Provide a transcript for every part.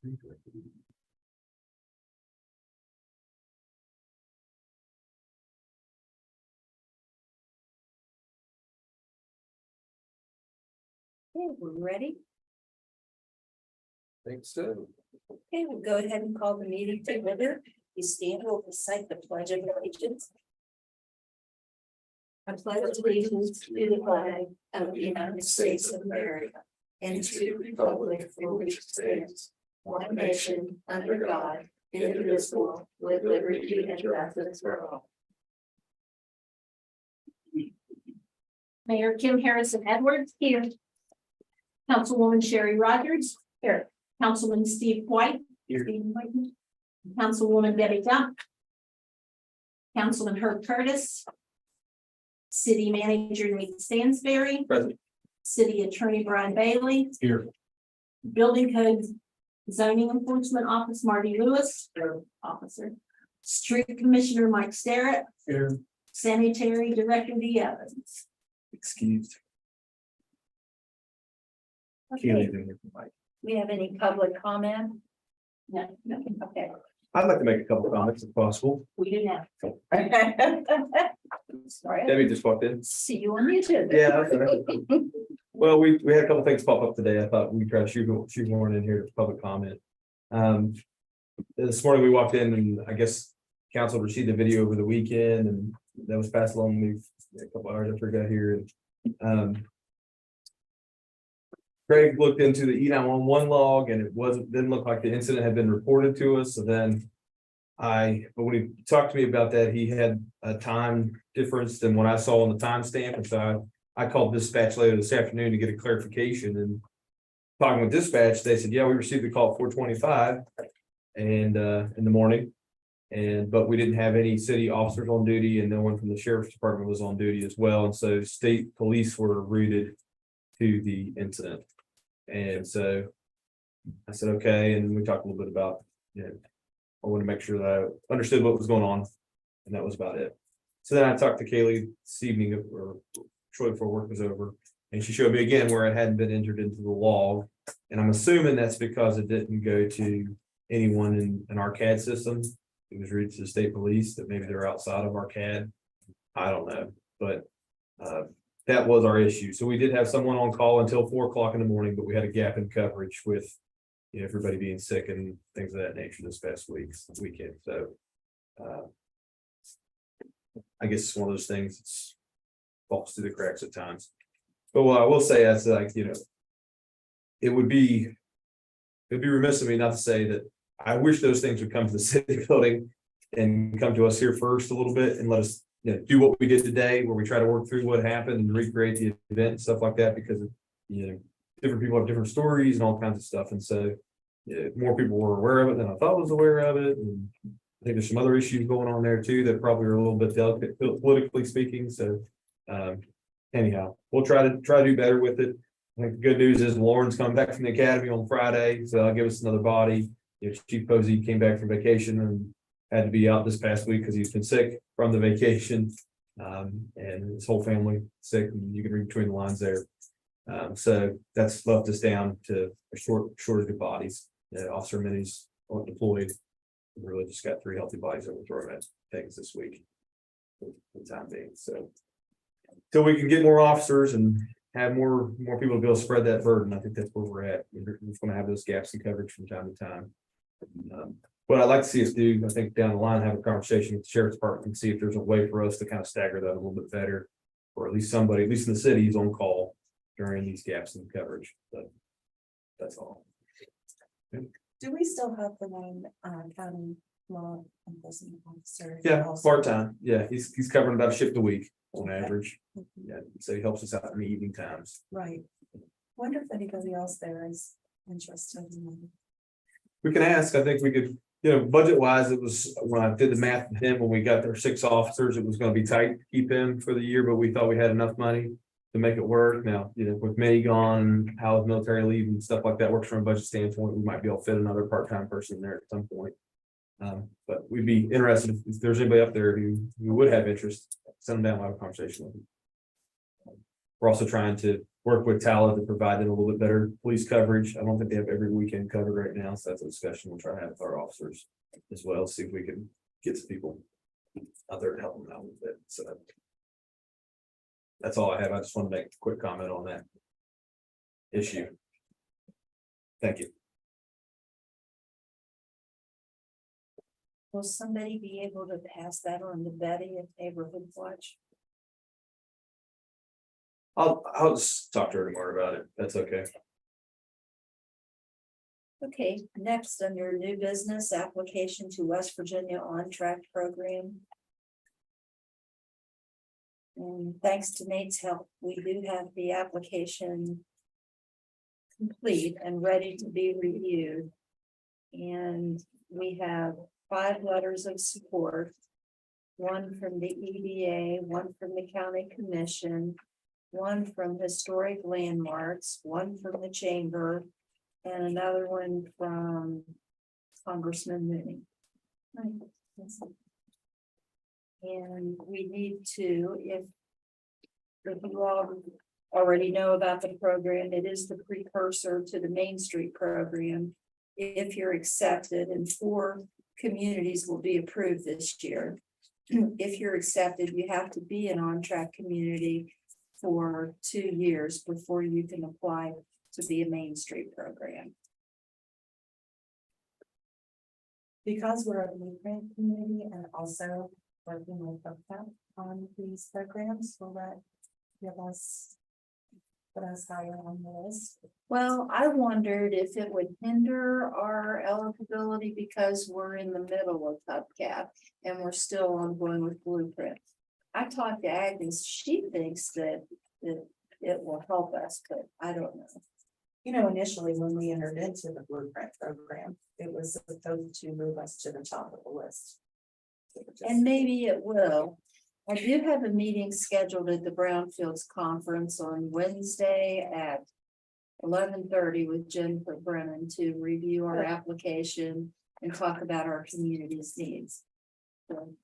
Okay, we're ready. Think so. Okay, we'll go ahead and call the meeting to order. You stand, we'll recite the pledge of allegiance. I pledge allegiance to the flag of the United States of America and to the republic for which it stands, one nation, under God, indivisible, with liberty and justice for all. Mayor Kim Harrison Edwards here. Councilwoman Sherry Rogers here. Councilman Steve White. Here. Councilwoman Debbie Dump. Councilman Herb Curtis. City Manager Nate Stansberry. Present. City Attorney Brian Bailey. Here. Building Code Zoning Enforcement Office Marty Lewis. Officer. Street Commissioner Mike Starrett. Here. Sanitary Director Dee Evans. Excused. Okay, we have any public comment? No, Okay. I'd like to make a couple comments if possible. we do now. Sorry, Debbie just walked in. see you on YouTube. Yeah. That's all right. Well, we had a couple things pop up today. I thought we'd try to shoot one in here for public comment. This morning we walked in and I guess council received the video over the weekend and that was passed along to me a couple hours after I got here. And Craig looked into the E911 log and didn't look like the incident had been reported to us. So then but when he talked to me about that, he had a time difference than what I saw on the timestamp. And so I called dispatch later this afternoon to get a clarification, and talking with dispatch, they said, yeah, we received the call at 4:25 and in the morning. But we didn't have any city officers on duty and no one from the sheriff's department was on duty as well. And so state police were routed to the incident. And so I said, okay. And we talked a little bit about, I want to make sure that I understood what was going on. And that was about it. So then I talked to Kaylee this evening or shortly before work was over. And she showed me again where it hadn't been entered into the log. And I'm assuming that's because it didn't go to anyone in our CAD system. It was routed to the state police, that maybe they're outside of our CAD. I don't know, but that was our issue. So we did have someone on call until 4 o'clock in the morning, but we had a gap in coverage with everybody being sick and things of that nature this past weekend. So I guess it's one of those things that's falls through the cracks at times. But what I will say is like, it would be remiss of me not to say that I wish those things would come to the city building and come to us here first a little bit and let us do what we did today, where we try to work through what happened and recreate the event and stuff like that, because different people have different stories and all kinds of stuff. And so more people were aware of it than I thought was aware of it. And I think there's some other issues going on there too that probably are a little bit delicate politically speaking. So anyhow, we'll try to do better with it. I think the good news is Lauren's coming back from the academy on Friday, so that'll give us another body. Chief Posey came back from vacation and had to be out this past week because he's been sick from the vacation, and his whole family sick. And you can read between the lines there. So that's left us down to a shortage of bodies. Officer Minnie's deployed. We really just got 3 healthy bodies that we're throwing at things this week for the time being. So till we can get more officers and have more people to be able to spread that burden, I think that's where we're at. We're just going to have those gaps in coverage from time to time. What I'd like to see us do, I think down the line, have a conversation with the sheriff's department and see if there's a way for us to kind of stagger that a little bit better, or at least somebody, at least in the city, is on call during these gaps in coverage. But that's all. Do we still have the one county law enforcement officer? Yeah, also? part-time. Yeah, he's covering about a shift a week on average. Yeah, so he helps us out in the evening times. Right. Wonder if anybody else there is interested in. We can ask. I think we could, budget wise, it was when I did the math with him, when we got there 6 officers, it was going to be tight to keep him for the year, but we thought we had enough money to make it work. Now, with May gone, how his military leave and stuff like that works from a budget standpoint, we might be able to fit another part-time person there at some point. But we'd be interested if there's anybody up there who would have interest, send them down, have a conversation with them. We're also trying to work with Tala to provide them a little bit better police coverage. I don't think they have every weekend covered right now, so that's a discussion we'll try to have with our officers as well, see if we can get some people out there to help them out with it, so. That's all I have. I just want to make a quick comment on that issue. Thank you. Will somebody be able to pass that on to Betty at Neighborhood Watch? I'll just talk to her tomorrow about it. That's okay. Okay, next under new business, application to West Virginia on-track program. And thanks to Nate's help, we do have the application complete and ready to be reviewed. And we have 5 letters of support. One from the EDA, one from the County Commission, one from Historic Landmarks, one from the Chamber, and another one from Congressman Mooney. And we need to, if you all already know about the program, it is the precursor to the Main Street program. If you're accepted, and 4 communities will be approved this year. If you're accepted, you have to be an on-track community for 2 years before you can apply to be a Main Street program. Because we're a blueprint community and also working with OPEP on these programs, will that give us, put us higher on the list? Well, I wondered if it would hinder our eligibility because we're in the middle of hubcap and we're still ongoing with blueprint. I talked to Agnes, she thinks that it will help us, but I don't know. You know, initially when we entered into the blueprint program, it was supposed to move us to the top of the list. And maybe it will. I do have a meeting scheduled at the Brownfields Conference on Wednesday at 11:30 with Jennifer Brennan to review our application and talk about our community's needs. So,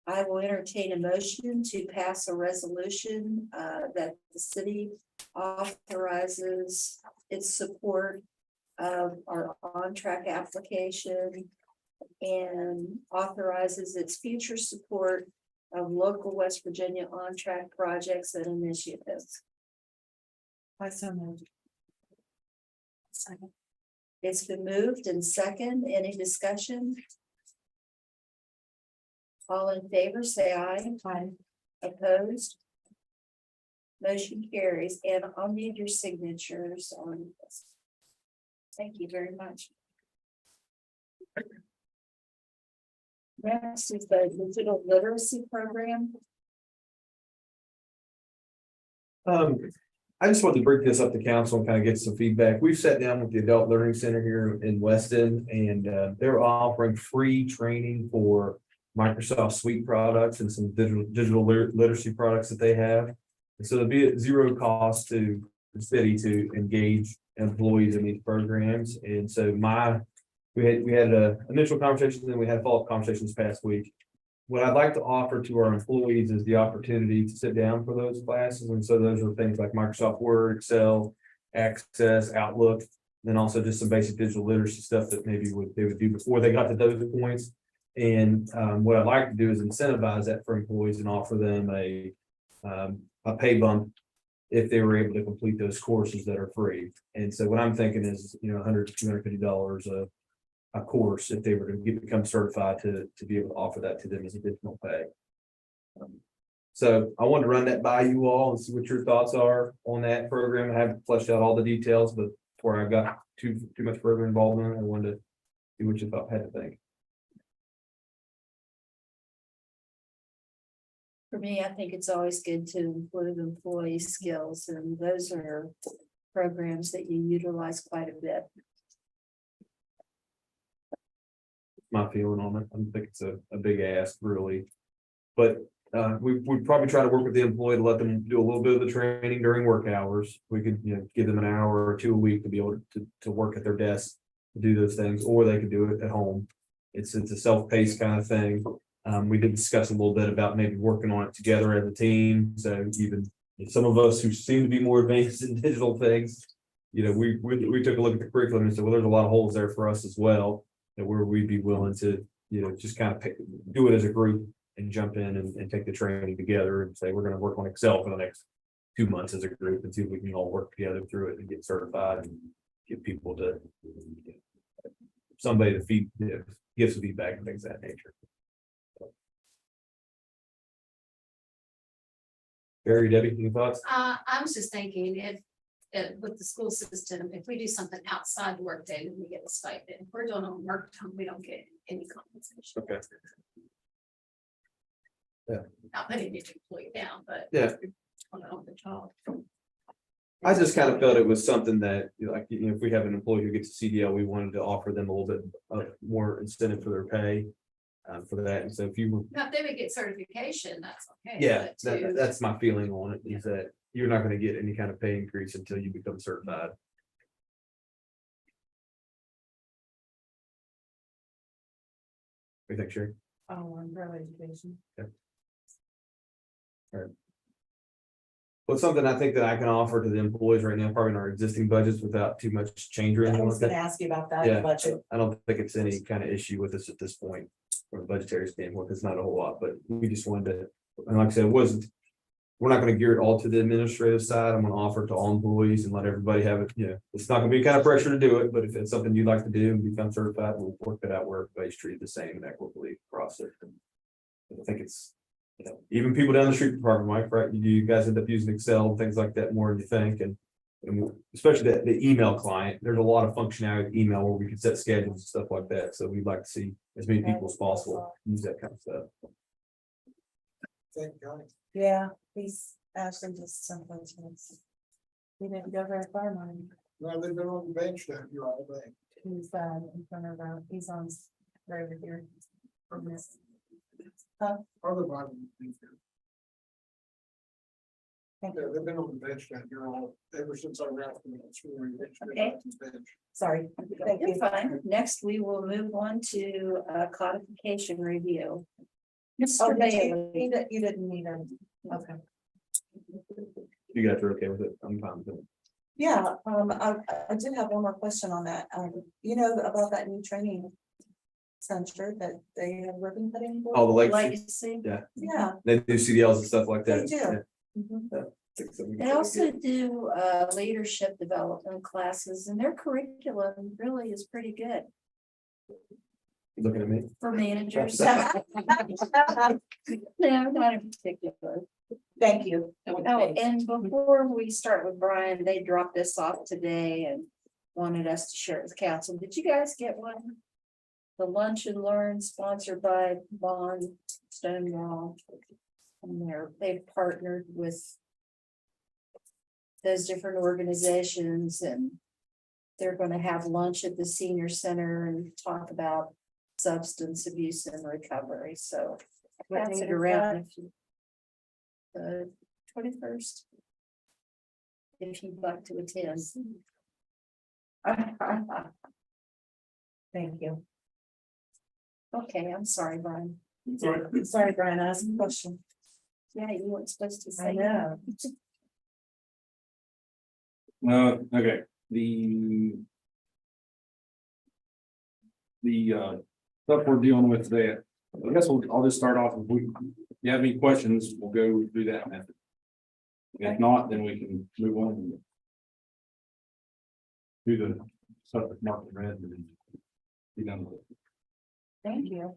I will entertain a motion to pass a resolution that the city authorizes its support of our on-track application and authorizes its future support of local West Virginia on-track projects and initiatives. I so moved. It's been moved and second. Any discussion? All in favor, say aye. Aye. Opposed? Motion carries, and I'll need your signatures on this. Thank you very much. Next is the digital literacy program. I just wanted to bring this up to council and kind of get some feedback. We've sat down with the Adult Learning Center here in Weston, and they're offering free training for Microsoft Suite products and some digital literacy products that they have. And so it'll be at zero cost to the city to engage employees in these programs. And so we had an initial conversation, then we had follow-up conversations past week. What I'd like to offer to our employees is the opportunity to sit down for those classes. And so those are things like Microsoft Word, Excel, Access, Outlook, then also just some basic digital literacy stuff that maybe they would do before they got to those points. And what I'd like to do is incentivize that for employees and offer them a pay bump if they were able to complete those courses that are free. And so what I'm thinking is, $100 to $250 a course if they were to become certified to be able to offer that to them as additional pay. So I wanted to run that by you all and see what your thoughts are on that program. I haven't fleshed out all the details, but before I got too much further involvement, I wanted to see what you had to think. For me, I think it's always good to improve employee skills, and those are programs that you utilize quite a bit. My feeling on it. I don't think it's a big ask really, but we'd probably try to work with the employee to let them do a little bit of the training during work hours. We could, give them an hour or 2 a week to be able to work at their desk to do those things, or they could do it at home. It's a self-paced kind of thing. We did discuss a little bit about maybe working on it together as a team, so even some of us who seem to be more advanced in digital things. We took a look at the curriculum and said, well, there's a lot of holes there for us as well, that where we'd be willing to, just kind of do it as a group and jump in and take the training together and say, we're gonna work on Excel for the next 2 months as a group and see if we can all work together through it and get certified and get people to somebody to give some feedback and things of that nature. Barry, Debbie, any thoughts? I was just thinking if with the school system, if we do something outside the workday, then we get a stipend. If we're doing it on work time, we don't get any compensation. Okay. Yeah. Not putting each employee down, but. Yeah. On the job. I just kind of felt it was something that, if we have an employee who gets a CDL, we wanted to offer them a little bit more incentive for their pay. For that, and so if you were. Now, if they would get certification, that's okay. Yeah, but that's my feeling on it, is that you're not gonna get any kind of pay increase until you become certified. What do you think, Sherry? Oh, on pro education. Well, something I think that I can offer to the employees right now, probably in our existing budgets without too much change or I anything was like gonna that. ask you about that Yeah. budget. I don't think it's any kind of issue with us at this point, from a budgetary standpoint, it's not a whole lot, but we just wanted to, and like I said, it wasn't. We're not gonna gear it all to the administrative side, I'm gonna offer it to all employees and let everybody have it, it's not gonna be kind of pressure to do it, but if it's something you'd like to do and become certified, we'll work it out where everybody's treated the same and equitably across it. I think it's, even people down the street department, Mike, right, you guys end up using Excel and things like that more than you think, and especially the email client, there's a lot of functionality with email where we can set schedules and stuff like that, so we'd like to see as many people as possible use that kind of stuff. Thank God. Yeah, he's actually just simply. He didn't go very far, man. No, they've been on the bench down here all day. He's in front of, he's on right over here. From this. Other bottom. Yeah, they've been on the bench down here all, ever since I ran from the school. Okay. Sorry. Thank You're you. fine. Next, we will move on to codification review. Oh, Mr. Bailey. you didn't need him. Okay. You guys are okay with it, I'm fine with it. Yeah, I did have one more question on that. About that new training center that they have ribbon cutting for? All the legacy, Legacy. Yeah. they do CDLs and stuff like that. They do. Yeah. Mhm. They also do leadership development classes, and their curriculum really is pretty good Looking at me. for managers. No, not in particular. Thank you. Oh, and before we start with Brian, they dropped this off today and wanted us to share it with council. Did you guys get one? The Lunch and Learn sponsored by Bond Stonewall. And they've partnered with those different organizations, and they're going to have lunch at the senior center and talk about substance abuse and recovery. So What pass date it is around if you. 21st. If you'd like to attend. Thank you. Okay, I'm sorry, Brian. Sorry, Brian, I asked a question. Yeah, you weren't supposed to I say. know. Okay, the stuff we're dealing with today, I guess I'll just start off, if you have any questions, we'll go through that method. If not, then we can move on. And do the stuff that's marked in red and then be done with it. Thank you.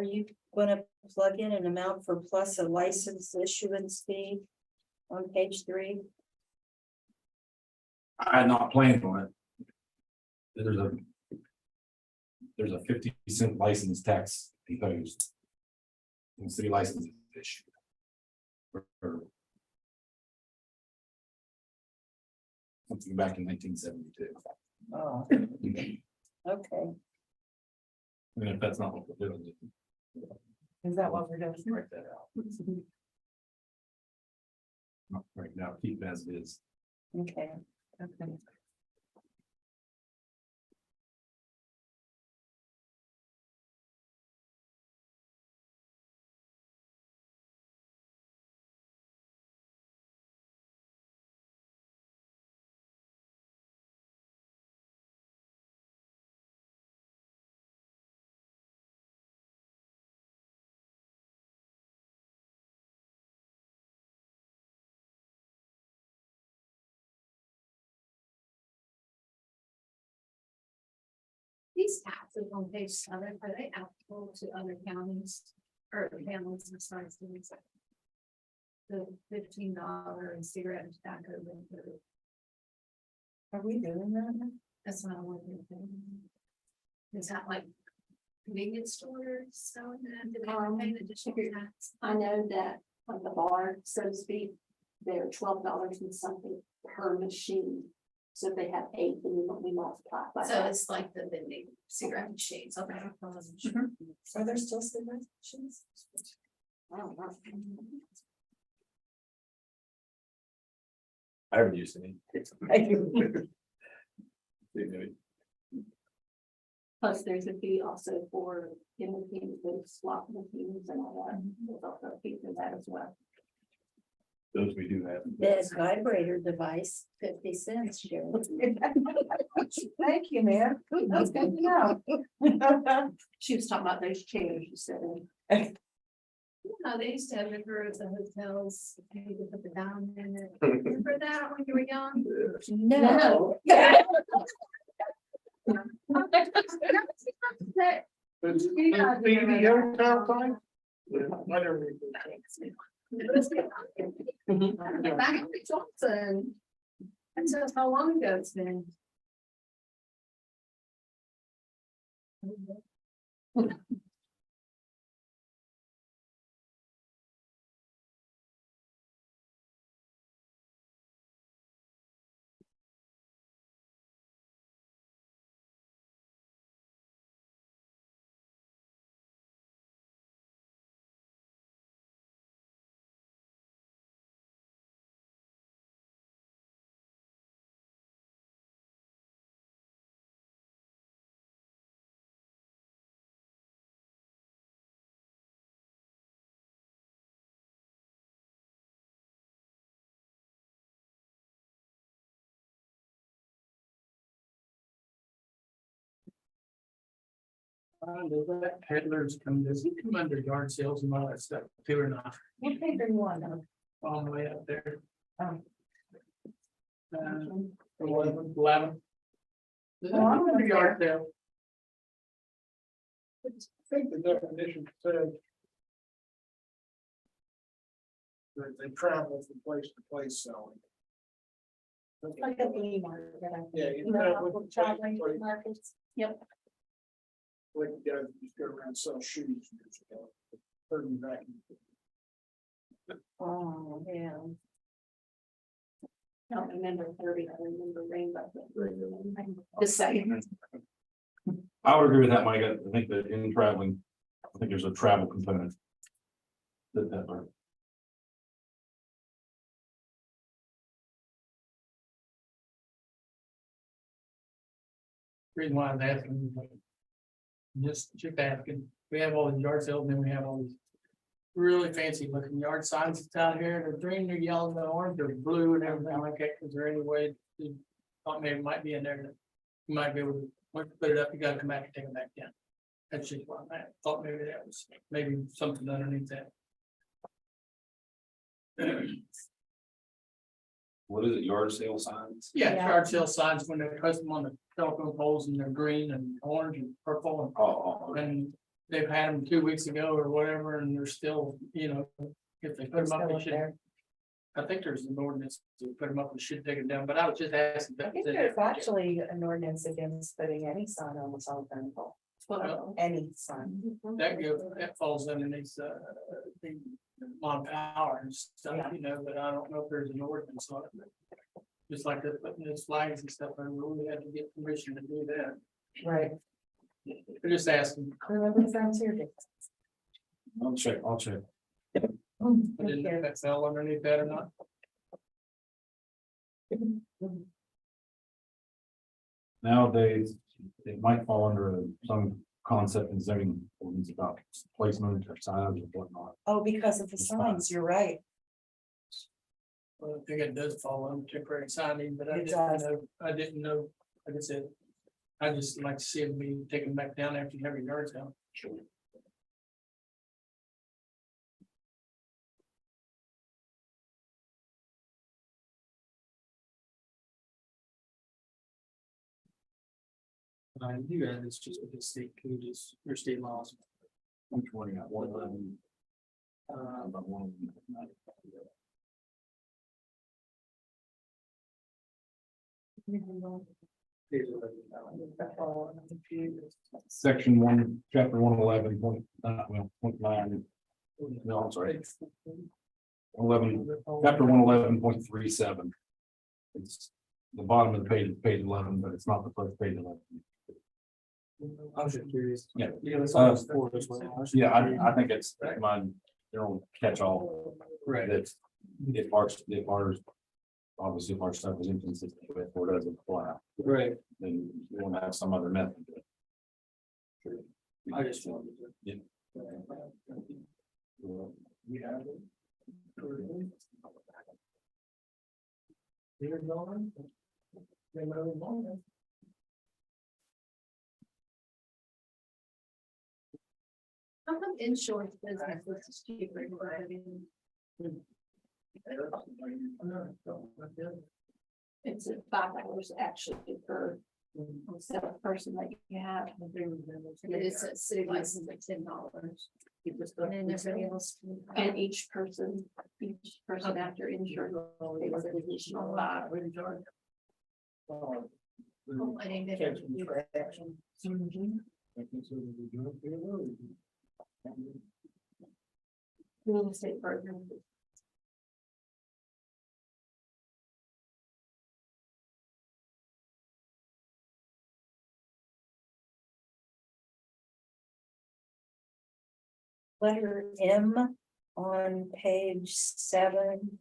Are you gonna plug in an amount for plus a license issuance fee on page 3? I had not planned on it. There's a 50-cent license tax imposed. When city license is issued. Something back in 1972. Oh, okay. And if that's not what we're doing. Is that what we're doing? Write that out. Not right now, keep it as it is. Okay, okay. These taxes on page 7, are they applicable to other counties or families besides the $15 and cigarette and tobacco benefit? Are we doing that? That's what I wanted to think. Is that like convenience stores selling that? Do they have to pay the additional tax? I know that on the bar, so to speak, they're $12 and something per machine. So if they have 8, then we multiply by So that. it's like the vending cigarette machines. Okay. I wasn't sure. Are there still cigarette machines? I don't know. I haven't used any. Plus, there's a fee also for in the teams, those slot machines and all that. There's also a fee for that as well. Those we do have. The vibrator device, 50 cents. Sharon. Thank you, man. That's good to know. She was talking about those chairs you said. No, they used to have it for the hotels. You could put the dime in it. Remember that when you were young? No. It's BBO town time? I never read Back in Johnson. That's just how long ago it's been. Does that peddlers come, does he come under yard sales and all that stuff too or not? What paper you want? All the way up there. Um, 11. Does that Oh, I'm come under okay. yard sale? I think the definition said that they travel from place to place selling. Like a flea market. Yeah, you You know, travel we're from traveling place to to markets. like you guys just go around and sell shoes years ago. 30 back. Oh, yeah. I don't remember 30, I remember rainbow. The same. I would agree with that, Mike. I think that in traveling, I think there's a travel component. That part. Reason why I was asking. Just asking, we have all these yard sales, and then we have all these really fancy looking yard signs that's out here. They're green, they're yellow, they're orange, they're blue and everything like that. Is there any way to, thought maybe it might be in there that you might be able to, once you put it up, you gotta come back and take it back down. That's just what I thought maybe that was, maybe something underneath that. What is it, yard sale signs? Yeah, Yeah. yard sale signs when they post them on the telephone poles and they're green and orange and purple Oh, and they've had them 2 weeks ago or whatever, and they're still, you know, if they put them up, Still they up should. there. I think there's an ordinance to put them up, we should take it down, but I was just asking. I think there's actually an ordinance against putting any sign on the telephone pole, Well, any sign. that falls underneath, the on power and stuff, you know, but I don't know if there's an ordinance on it. Just like the putting those flags and stuff, I really had to get permission to do that. Right. We're just asking, Remember Frontier Day? I'll check. I didn't know if that fell underneath that or not. Nowadays, it might fall under some concept in zoning ordinance about placement or signage or whatnot. Oh, because of the signs, you're right. Well, I think it does fall under temporary signing, but It does. I didn't know, like I said. I just like to see it be taken back down after you have your yards down. You guys, it's just with the state code is, your state laws. Which one you got? 111. About 111. Section 1, chapter 111, point 9. No, I'm sorry. 11, chapter 111.37. It's the bottom of the page 11, but it's not the first page 11. I was just curious. Yeah. That's all it's for, that's what I was- Yeah, I think it's my general catch-all. Right. That if ours, obviously if our stuff is inconsistent with or doesn't apply, Right. then we want to have some other method. I just wanted to. Yeah. We have it. Here going. How come insurance business is cheaper? I mean, it's at $5 actually per person that you have. It's a city license at $10. And then everybody else. And each person after insurance. pays an additional $5. I think they have to do that. Real estate program. Letter M on page 7.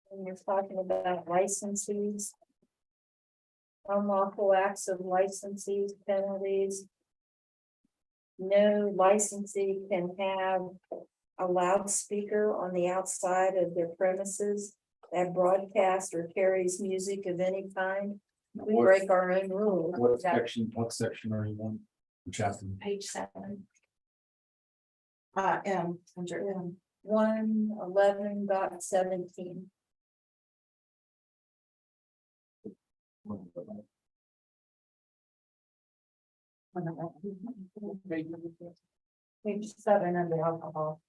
And you're talking about licensees. Unlawful acts of licensees, penalties. No licensee can have a loudspeaker on the outside of their premises that broadcasts or carries music of any kind. We break our own rules. What section are you on? Chapter. Page 7. M, under M, 111.17. Page 7 under alcohol.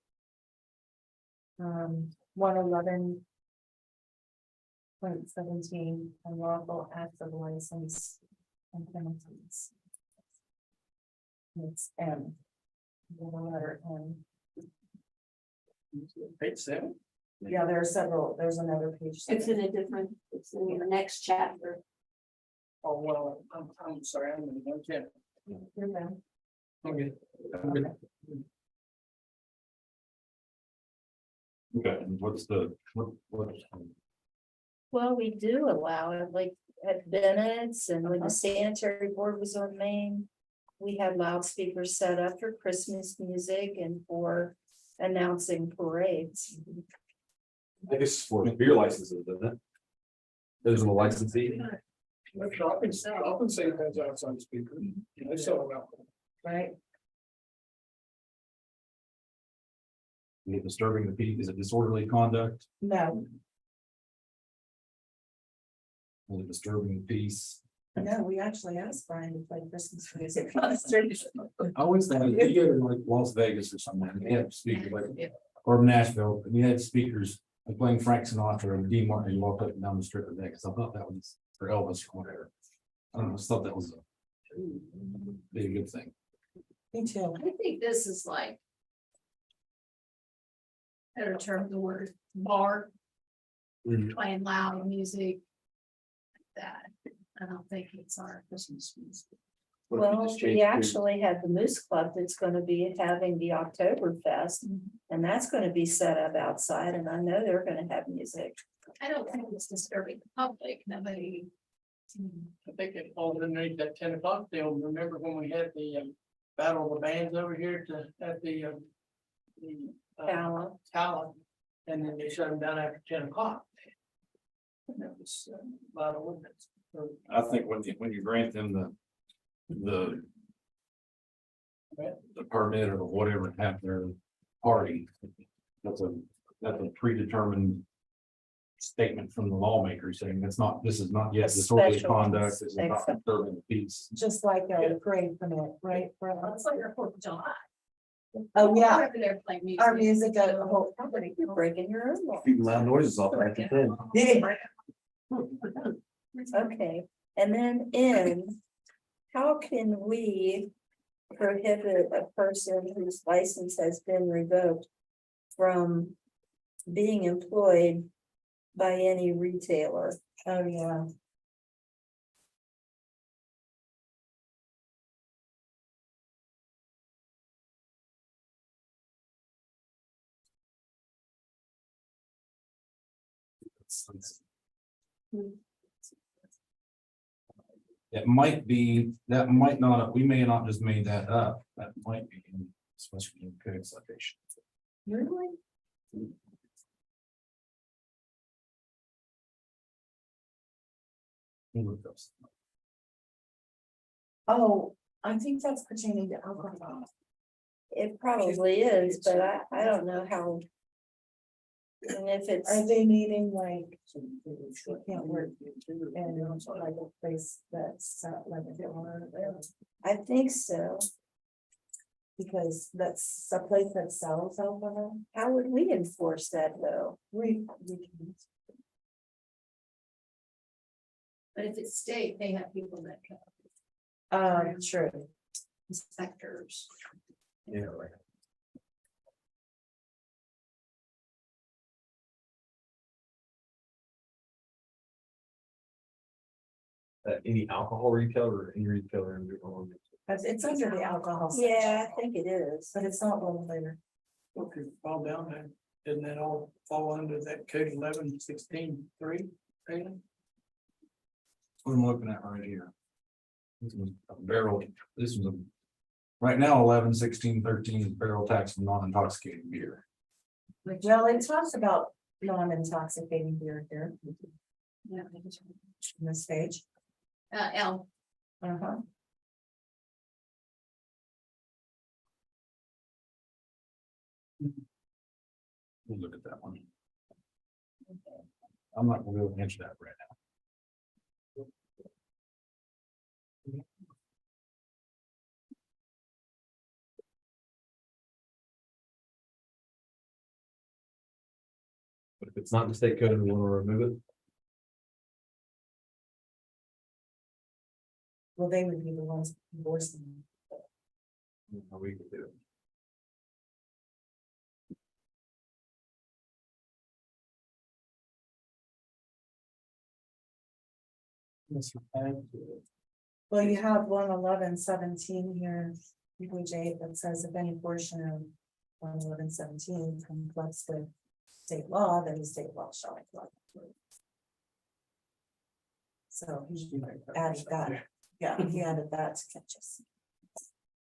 111.17, unlawful acts of license and penalties. It's M. The letter M. Page 7. Yeah, there are several, there's another page. It's in the next chapter. Oh, well, I'm sorry, I'm in the chapter. You're done. Okay. I'm good. Okay, and what's the, what? Well, we do allow it, like at Bennett's and when the sanitary board was on Main. We had loudspeakers set up for Christmas music and for announcing parades. I guess it's for beer licenses, isn't it? There's a licensee. Shopping center has outside speakers, they sell them out. Right. Is it disturbing the peace? Is it disorderly conduct? No, Is it disturbing the peace? No, we actually asked Brian to play Christmas music on the street. I always thought if you go to like Las Vegas or something, and they have speakers like, or Nashville, and you had speakers like playing Frank Sinatra and Dean Martin, you walked up and down the strip of Vegas. I thought that was for Elvis or whatever. I don't know, I just thought that was be a good thing. Me too. I think this is like. Better term, the word bar. Mhm. Playing loud music. That, I don't think it's our Christmas music. Well, we actually have the Moose Club that's gonna be having the Oktoberfest, and that's gonna be set up outside, and I know they're gonna have music. I don't think it's disturbing the public, nobody. I think it falls underneath that 10 o'clock deal. Remember when we had the battle of the bands over here at the Fallon. Talent, and then they shut them down after 10 o'clock. And that was a lot of ordinance. I think when you grant them the permit or whatever to have their party, that's a predetermined statement from the lawmaker saying this is not yet disorderly Special conduct, this is not exception. disturbing the peace. Just like a parade permit, right? It's like our Fourth of July. Oh, yeah, Wherever they're playing music. our music at the whole company. You're breaking your own law. Keep loud noises off after 10. Yeah. Okay, and then in, how can we prohibit a person whose license has been revoked from being employed by any retailer? Oh, yeah. It might be, that might not, we may not just made that up, that might be in special code citation. Really? Oh, I think that's pertaining to alcohol. It probably is, but I don't know how. And if it's, Are they needing like, you can't work in like a place that's like a bar, I think so. because that's a place that sells alcohol. How would we enforce that though? We can. But if it's state, they have people that can, True. inspectors. Yeah, right. Any alcohol retailer or any retailer in the It's under the alcohol. Yeah, section, I think it is. But it's not one later. Okay, fall down there. Didn't that all fall under that code 11-16-3? What I'm looking at right here. This was a barrel, this was a, right now, 11-16-13 is barrel tax from non-intoxicating beer. Well, it talks about non-intoxicating beer here Yeah. in this page. L, Uh-huh. We'll look at that one. I'm not gonna be able to answer that right now. But if it's not in the state code and we want to remove it, Well, they would be the ones enforcing. we can do it. Well, you have 111-17 here, page 8, that says if any portion of 111-17 conflicts with state law, then the state law shall apply. So he added that, yeah, he added that to catch us.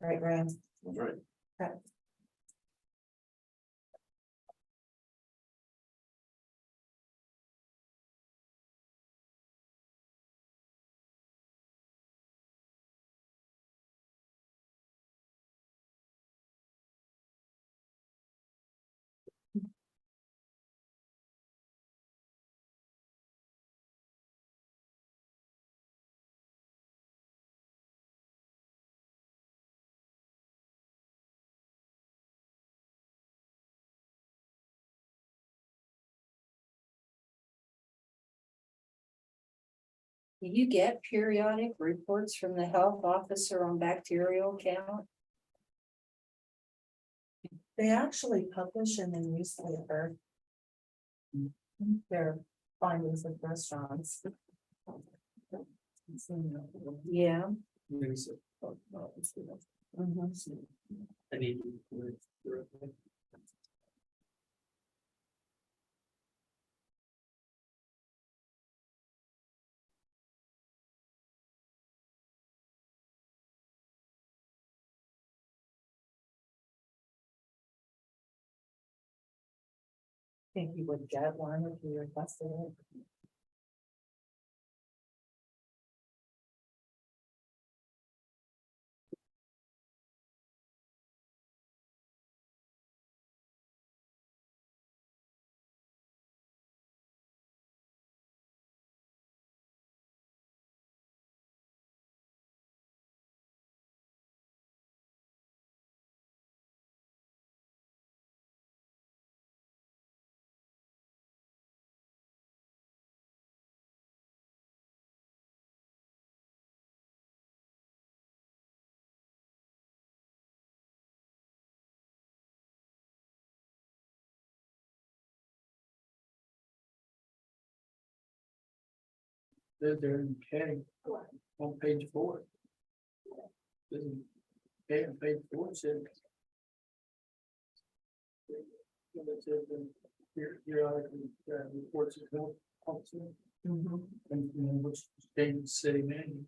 Right, Rand? That's right. Okay. Do you get periodic reports from the health officer on bacterial count? They actually publish in the newspaper their findings of restaurants. Yeah. Maybe so. Mhm. I need. Think you would get one if you requested it. They're in K on page 4. Okay, on page 4 it says. It says, periodic reports of health officer, and which state and city manager.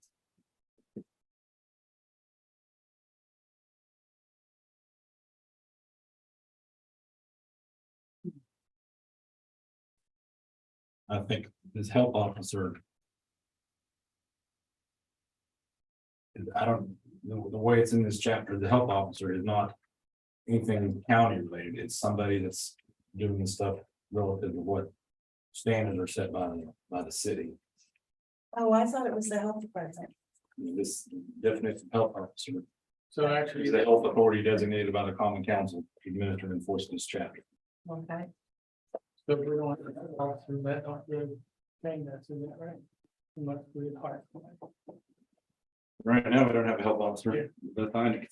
I think this health officer. I don't, the way it's in this chapter, the health officer is not anything county related. It's somebody that's doing the stuff relative to what standards are set by the city. Oh, I thought it was the health department. This definition of health officer So actually, is the health authority designated by the common council to administer and enforce this chapter. Okay. so we don't have to go through that, not really saying that's in that, right? Unless we hard. Right now, we don't have a health officer, but I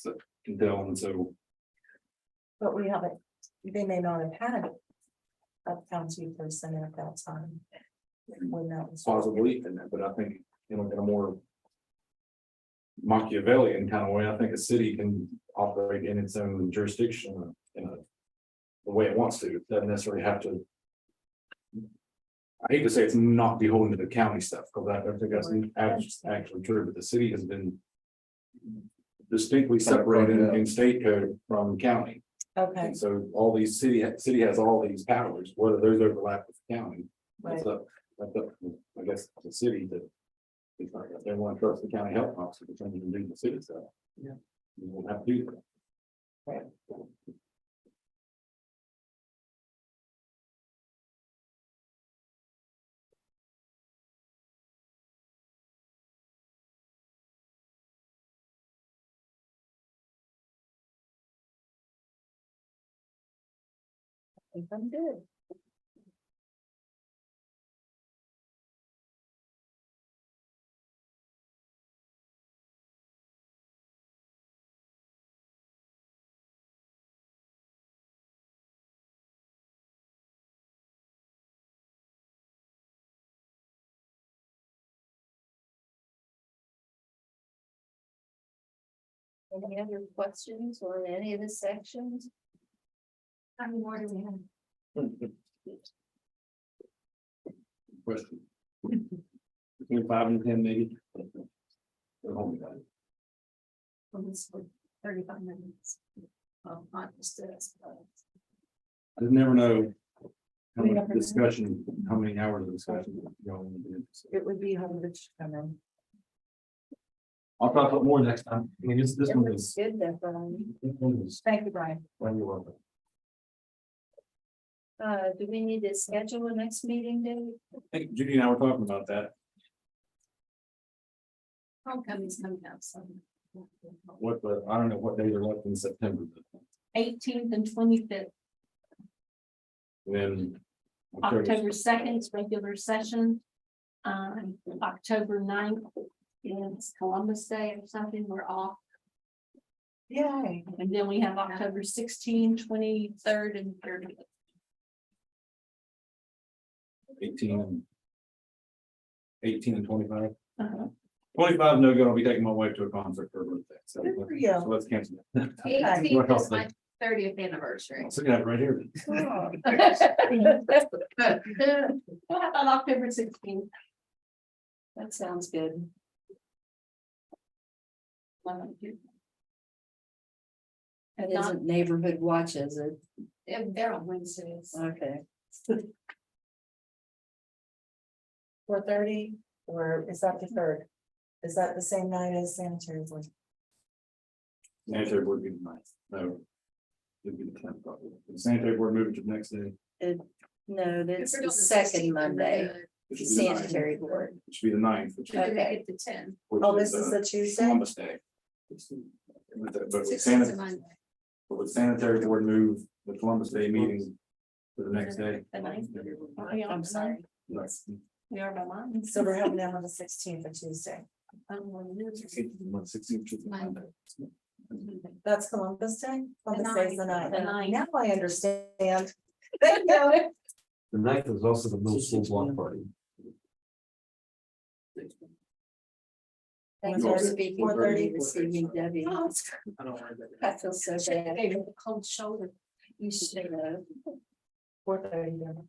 can tell, and so But we haven't, they may not have had a county person at that time. When that was. possibly, but I think, in a more Machiavellian kind of way, I think a city can operate in its own jurisdiction in the way it wants to. It doesn't necessarily have to. I hate to say it's not beholden to the county stuff, because I don't think that's actually true, but the city has been distinctly separated in state code from county. Okay, And so all these city has all these powers, whether those overlap with the county. right. That's up, I guess, the city that. If they want to trust the county health officer to come in and do the city stuff. Yeah. You won't have to do that. Right. I think I'm good. Any other questions on any of the sections? How many more do we have? Question. Between 5 and 10, maybe. Well, this for 35 minutes. Well, not just this, but. I just never know. How We much never know. discussion, how many hours of discussion going into this. It would be hard to come in. I'll talk about more next time. I mean, this It one looks is. good there, Brian. This one is Thank you, Brian. when you want. Do we need to schedule a next meeting date? I think Judy and I were talking about that. Homecoming's coming up, so. I don't know what days are left in September. But 18th and 25th, then. October 2nd, 's regular session. October 9th is Columbus Day or something, we're off. Yay. And then we have October 16, 23rd, and 30th. 18 and 25. Uh-huh. 25 no go. I'll be taking my wife to a concert for her birthday. So, Good for you. so let's cancel it. 18th is my 30th anniversary. Let's look at it right here. Cool. What about October 16th? That sounds good. It isn't neighborhood watch, is it? They're on Wednesdays. Okay. 4:30, or is that the third? Is that the same night as sanitary board? Sanitary board would be the 9th. No. It'd be the 10th probably. The sanitary board moving to the next day. No, If that's we're the doing second 16th, Monday, then It should be the 9th. sanitary board. It should be the 9th. Which we could Okay. make it to 10. Oh, this is the Tuesday? Columbus Day. But with 16th is sanitary, a Monday. but with sanitary board move the Columbus Day meeting to the next day. The 9th? I'm sorry. Yes. We are by mine. So we're having them on the 16th of Tuesday. 16th to the Monday. That's Columbus Day? Columbus Day is the night. The ninth. Now I understand. Thank you. The 9th is also the middle school block party. Thanks for speaking for me this evening, Debbie. Oh, I feel so bad. Gave me a cold shoulder. You should have. 4:30.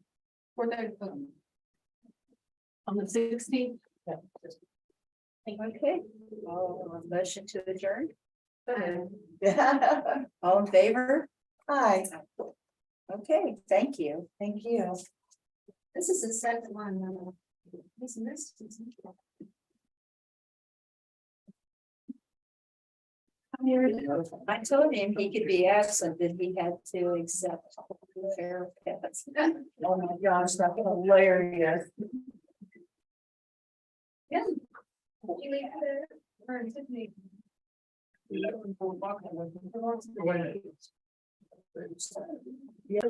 4:30. On the 16th. Okay. Motion to adjourn. Yeah. All in favor? Hi, Okay, thank you. thank you. This is the second one. Isn't this? I told him he could be absent, that he had to accept fair pets. Oh my gosh, that's hilarious. Yeah. You leave it, or Tiffany. Yeah.